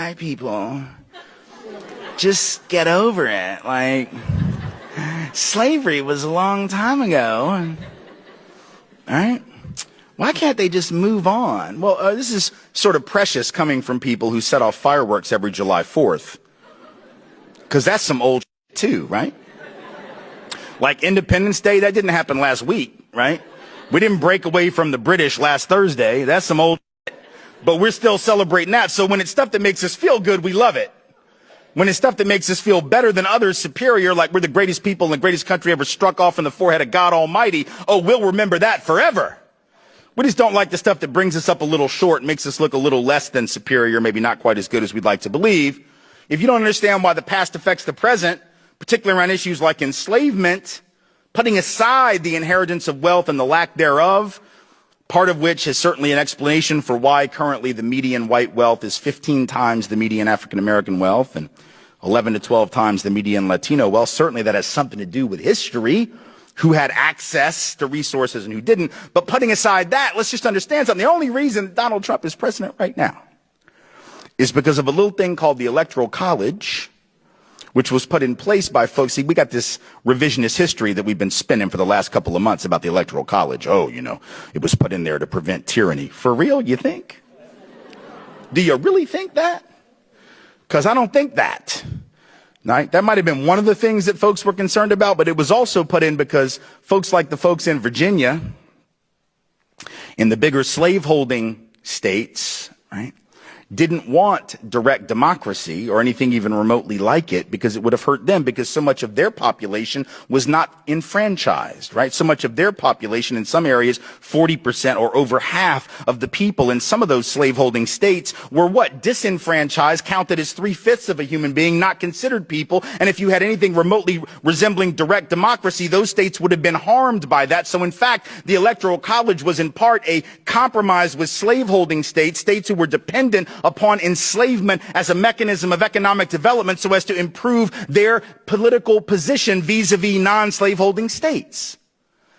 white people, just get over it. Like, slavery was a long time ago. All right? Why can't they just move on? Well, this is sort of precious coming from people who set off fireworks every July 4th. Because that's some old shit too, right? Like Independence Day, that didn't happen last week, right? We didn't break away from the British last Thursday. That's some old shit. But we're still celebrating that. So when it's stuff that makes us feel good, we love it. When it's stuff that makes us feel better than others, superior, like we're the greatest people in the greatest country ever struck off in the forehead of God Almighty, oh, we'll remember that forever. We just don't like the stuff that brings us up a little short, makes us look a little less than superior, maybe not quite as good as we'd like to believe. If you don't understand why the past affects the present, particularly around issues like enslavement, putting aside the inheritance of wealth and the lack thereof, part of which is certainly an explanation for why currently the median white wealth is 15 times the median African American wealth and 11 to 12 times the median Latino wealth. Certainly that has something to do with history, who had access to resources and who didn't. But putting aside that, let's just understand something. The only reason Donald Trump is president right now is because of a little thing called the Electoral College, which was put in place by folks. See, we got this revisionist history that we've been spinning for the last couple of months about the Electoral College. Oh, you know, it was put in there to prevent tyranny. For real, you think? Do you really think that? Because I don't think that. Right? That might have been one of the things that folks were concerned about, but it was also put in because folks like the folks in Virginia, in the bigger slaveholding states, right, didn't want direct democracy or anything even remotely like it because it would have hurt them, because so much of their population was not enfranchised, right? So much of their population, in some areas, 40% or over half of the people in some of those slaveholding states were what? Disenfranchised, counted as 3/5 of a human being, not considered people. And if you had anything remotely resembling direct democracy, those states would have been harmed by that. So in fact, the Electoral College was in part a compromise with slaveholding states, states who were dependent upon enslavement as a mechanism of economic development so as to improve their political position vis-a-vis non-slaveholding states.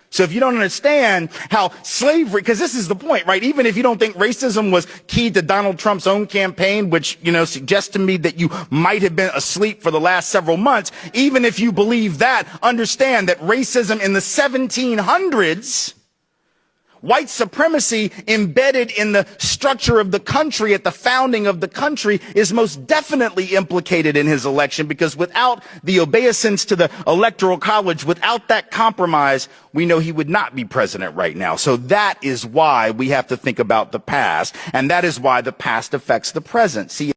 So if you don't understand how slavery, because this is the point, right? Even if you don't think racism was key to Donald Trump's own campaign, which, you know, suggests to me that you might have been asleep for the last several months, even if you believe that, understand that racism in the 1700s, white supremacy embedded in the structure of the country at the founding of the country is most definitely implicated in his election, because without the obeisance to the Electoral College, without that compromise, we know he would not be president right now. So that is why we have to think about the past, and that is why the past affects the present. See,